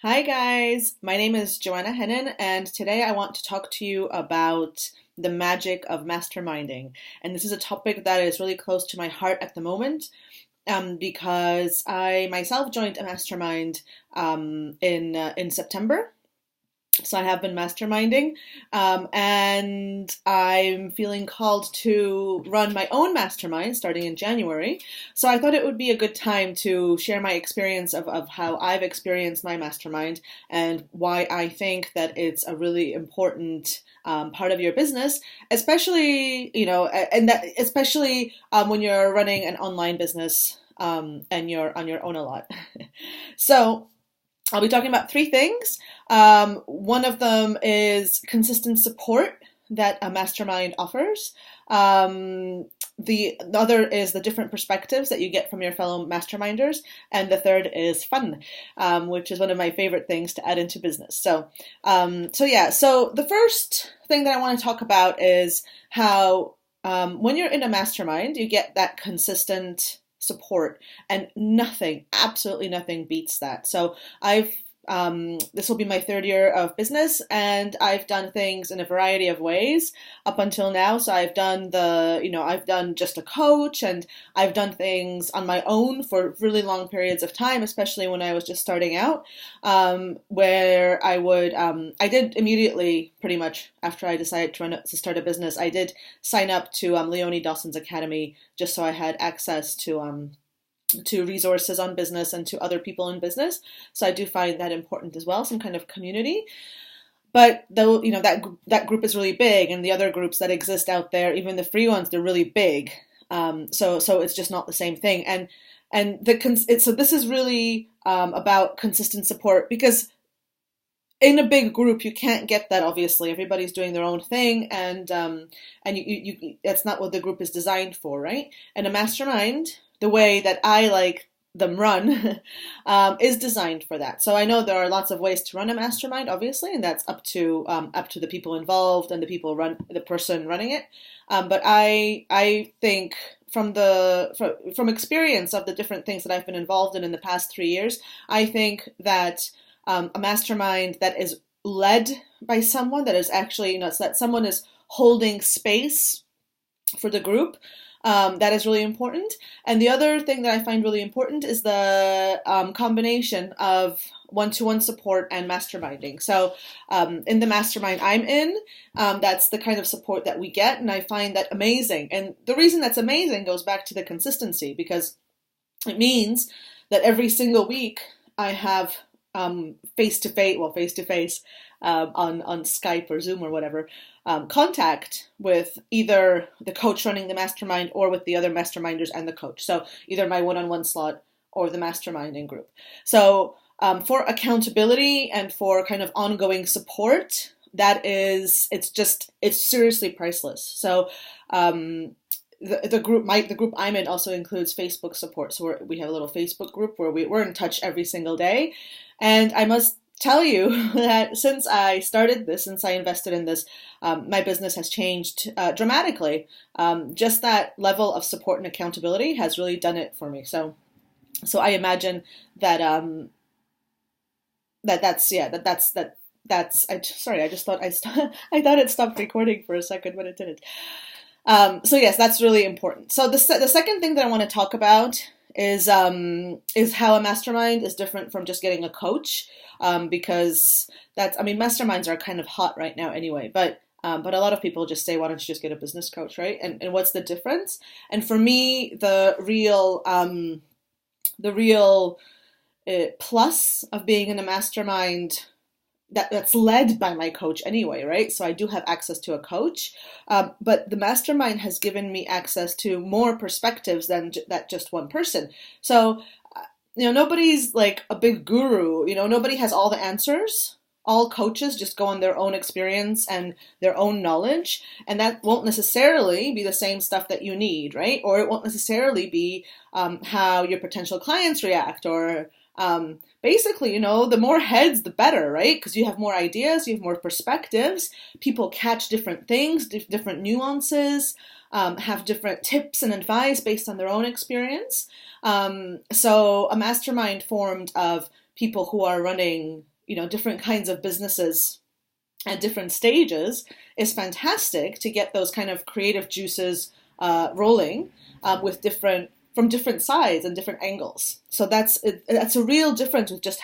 Hi guys, my name is Joanna Hennon, and today I want to talk to you about the magic of masterminding. And this is a topic that is really close to my heart at the moment, because I myself joined a mastermind in September. So I have been masterminding, and I'm feeling called to run my own mastermind starting in January. So I thought it would be a good time to share my experience of how I've experienced my mastermind and why I think that it's a really important part of your business, especially, and that especially when you're running an online business and you're on your own a lot. So I'll be talking about three things. One of them is consistent support that a mastermind offers. The other is the different perspectives that you get from your fellow masterminders. And the third is fun, which is one of my favorite things to add into business. So the first thing that I want to talk about is how when you're in a mastermind, you get that consistent support, and absolutely nothing beats that. So this will be my third year of business, and I've done things in a variety of ways up until now. So I've done I've done just a coach, and I've done things on my own for really long periods of time, especially when I was just starting out, where I did immediately, pretty much after I decided to start a business, I did sign up to Leonie Dawson's Academy, just so I had access to resources on business and to other people in business. So I do find that important as well, some kind of community. But though, that group is really big, and the other groups that exist out there, even the free ones, they're really big. So it's just not the same thing. So this is really about consistent support, because in a big group you can't get that. Obviously, everybody's doing their own thing, and you that's not what the group is designed for, right? And a mastermind, the way that I like them run, is designed for that. So I know there are lots of ways to run a mastermind, obviously, and that's up to the people involved and the person running it. But I think from experience of the different things that I've been involved in the past 3 years, I think that a mastermind that is led by someone that is actually, so that someone is holding space for the group, that is really important. And the other thing that I find really important is the combination of one-to-one support and masterminding. So in the mastermind I'm in, that's the kind of support that we get, and I find that amazing. And the reason that's amazing goes back to the consistency, because it means that every single week I have face-to-face on Skype or Zoom or whatever, contact with either the coach running the mastermind or with the other masterminders and the coach. So either my one-on-one slot or the masterminding group. So for accountability and for kind of ongoing support, it's seriously priceless. So the group I'm in also includes Facebook support. So we have a little Facebook group where we're in touch every single day. And I must tell you that since I invested in this, my business has changed dramatically. Just that level of support and accountability has really done it for me. So I imagine that sorry, I just thought I thought it stopped recording for a second, but it didn't. So yes, that's really important. So the second thing that I want to talk about is how a mastermind is different from just getting a coach, because masterminds are kind of hot right now anyway, but a lot of people just say, why don't you just get a business coach, right? And what's the difference? And for me, the real plus of being in a mastermind that's led by my coach anyway, right? So I do have access to a coach, but the mastermind has given me access to more perspectives than that just one person. So, nobody's like a big guru, nobody has all the answers. All coaches just go on their own experience and their own knowledge, and that won't necessarily be the same stuff that you need, right? Or it won't necessarily be how your potential clients react, or basically, the more heads, the better, right? Because you have more ideas, you have more perspectives, people catch different things, different nuances, have different tips and advice based on their own experience. So a mastermind formed of people who are running different kinds of businesses at different stages is fantastic to get those kind of creative juices rolling with from different sides and different angles. So that's a real difference with just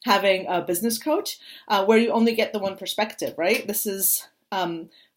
having a business coach where you only get the one perspective, right? This is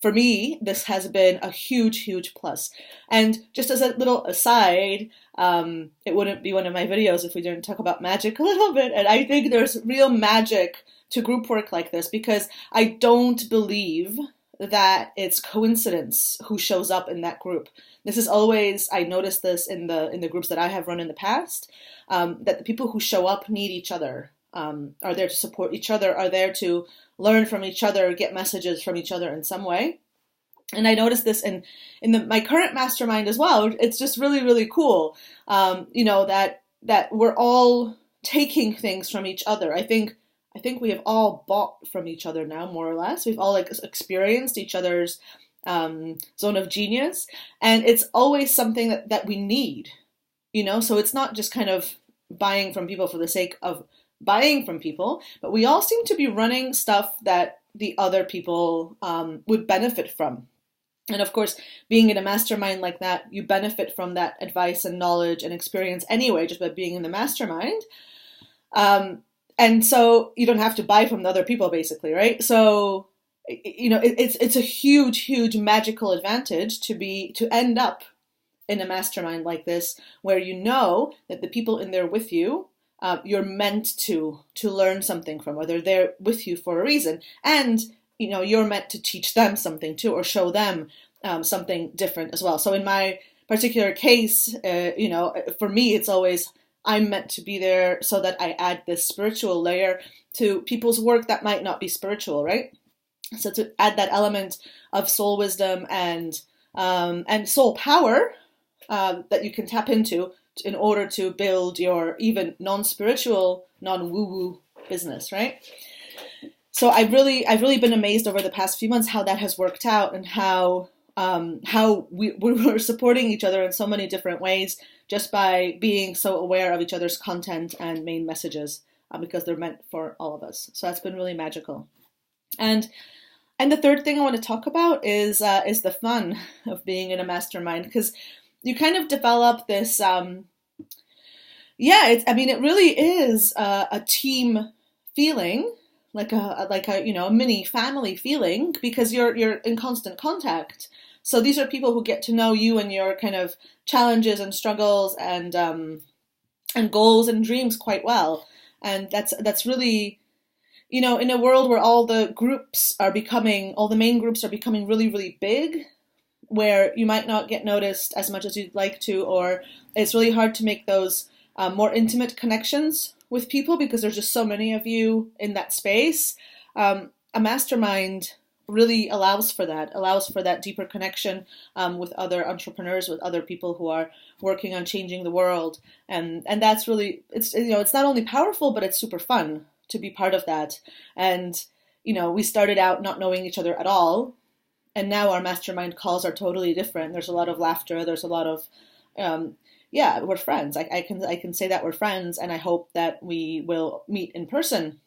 for me, this has been a huge, huge plus. And just as a little aside, it wouldn't be one of my videos if we didn't talk about magic a little bit. And I think there's real magic to group work like this because I don't believe that it's coincidence who shows up in that group. This is always, I noticed this in the groups that I have run in the past, that the people who show up need each other, are there to support each other, are there to learn from each other, get messages from each other in some way. And I noticed this in my current mastermind as well. It's just really, really cool, that we're all taking things from each other. I think we have all bought from each other now, more or less. We've all experienced each other's zone of genius, and it's always something that we need, So it's not just kind of buying from people for the sake of buying from people, but we all seem to be running stuff that the other people would benefit from. And of course, being in a mastermind like that, you benefit from that advice and knowledge and experience anyway, just by being in the mastermind. And so you don't have to buy from the other people, basically, right? So, it's a huge, huge magical advantage to end up in a mastermind like this, where you know that the people in there with you, you're meant to learn something from, or they're there with you for a reason. And, you're meant to teach them something too, or show them something different as well. So in my particular case, for me, it's always, I'm meant to be there so that I add this spiritual layer to people's work that might not be spiritual, right? So to add that element of soul wisdom and soul power that you can tap into in order to build your even non-spiritual, non-woo-woo business, right? So I've really been amazed over the past few months how that has worked out, and how we were supporting each other in so many different ways just by being so aware of each other's content and main messages, because they're meant for all of us. So that's been really magical. And the third thing I want to talk about is the fun of being in a mastermind, because you kind of develop this. It really is a team feeling, like a mini family feeling, because you're in constant contact. So these are people who get to know you and your kind of challenges and struggles and goals and dreams quite well. And that's really, in a world where all the main groups are becoming really, really big, where you might not get noticed as much as you'd like to, or it's really hard to make those more intimate connections with people because there's just so many of you in that space. A mastermind really allows for that deeper connection with other entrepreneurs, with other people who are working on changing the world. And that's really, it's not only powerful, but it's super fun to be part of that. And, we started out not knowing each other at all. And now our mastermind calls are totally different. There's a lot of laughter. There's a lot of, we're friends. I can say that we're friends, and I hope that we will meet in person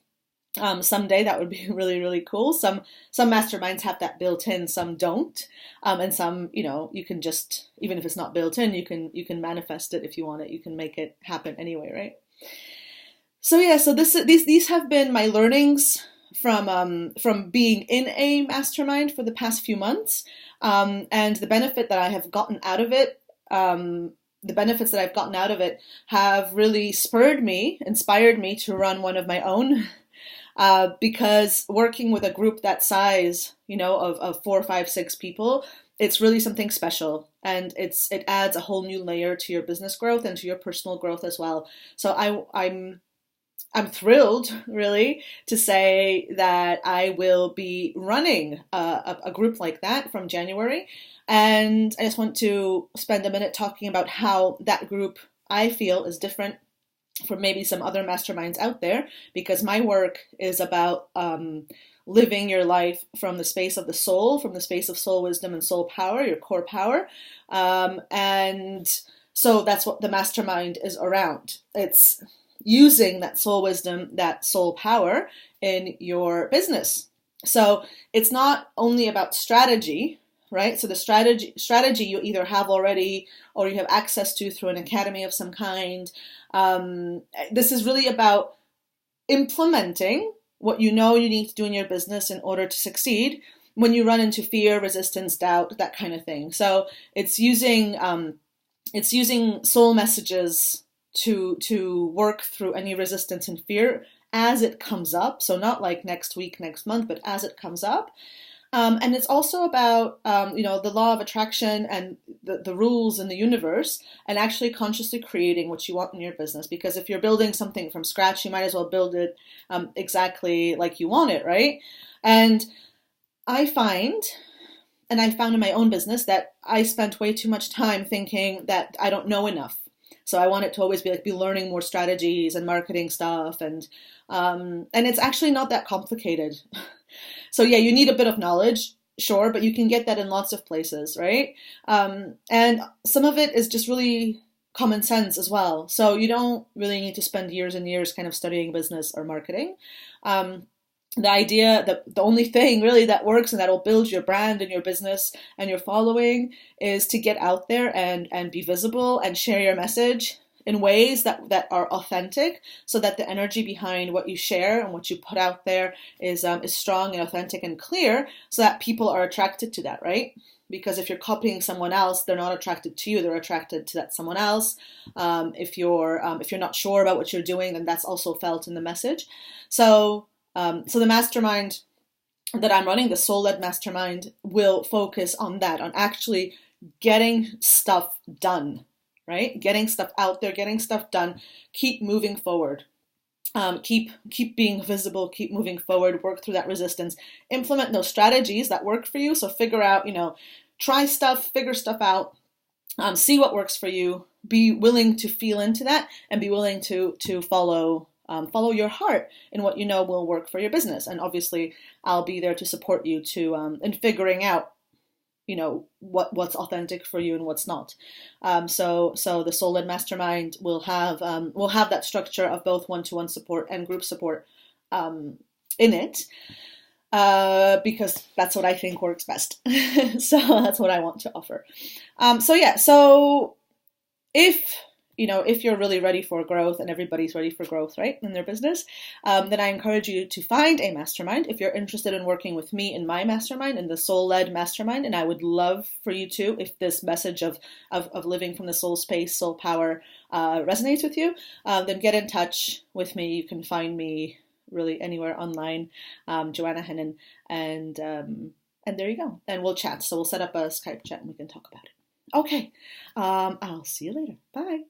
someday. That would be really, really cool. Some masterminds have that built in, some don't, and some, you can just, even if it's not built in, you can manifest it if you want it. You can make it happen anyway, right? So yeah, so these have been my learnings from being in a mastermind for the past few months, and the benefit that I have gotten out of it. The benefits that I've gotten out of it have really inspired me to run one of my own, because working with a group that size, of 4, 5, 6 people, it's really something special, and it adds a whole new layer to your business growth and to your personal growth as well. So I'm thrilled, really, to say that I will be running a group like that from January. And I just want to spend a minute talking about how that group, I feel, is different from maybe some other masterminds out there, because my work is about living your life from the space of the soul, from the space of soul wisdom and soul power, your core power. And so that's what the mastermind is around. using that soul wisdom, that soul power in your business. So it's not only about strategy, right? So the strategy you either have already or you have access to through an academy of some kind. This is really about implementing what you know you need to do in your business in order to succeed when you run into fear, resistance, doubt, that kind of thing. So it's using soul messages to work through any resistance and fear as it comes up. So not like next week, next month, but as it comes up. And it's also about, the law of attraction and the rules in the universe, and actually consciously creating what you want in your business. Because if you're building something from scratch, you might as well build it exactly like you want it, right? And I found in my own business that I spent way too much time thinking that I don't know enough. So I want it to always be learning more strategies and marketing stuff, and it's actually not that complicated. So yeah, you need a bit of knowledge, sure, but you can get that in lots of places, right? And some of it is just really common sense as well. So you don't really need to spend years and years kind of studying business or marketing. The idea that the only thing really that works and that will build your brand and your business and your following is to get out there and be visible and share your message in ways that are authentic, so that the energy behind what you share and what you put out there is strong and authentic and clear, so that people are attracted to that, right? Because if you're copying someone else, they're not attracted to you; they're attracted to that someone else. If you're not sure about what you're doing, then that's also felt in the message. So the mastermind that I'm running, the soul-led mastermind, will focus on that, on actually getting stuff done, right? Getting stuff out there, getting stuff done. Keep moving forward. Keep being visible. Keep moving forward. Work through that resistance. Implement those strategies that work for you. So figure out, try stuff, figure stuff out. See what works for you. Be willing to feel into that, and be willing to follow your heart in what you know will work for your business. And obviously, I'll be there to support you in figuring out, what's authentic for you and what's not. So the Soul-led Mastermind will have that structure of both one-to-one support and group support in it, because that's what I think works best. So that's what I want to offer. So if you're really ready for growth, and everybody's ready for growth, right, in their business, then I encourage you to find a mastermind. If you're interested in working with me in my mastermind, in the soul-led mastermind, and I would love for you to, if this message of living from the soul space, soul power, resonates with you, then get in touch with me. You can find me really anywhere online, Joanna Hennen, and there you go. And we'll chat. So we'll set up a Skype chat and we can talk about it. Okay. I'll see you later. Bye.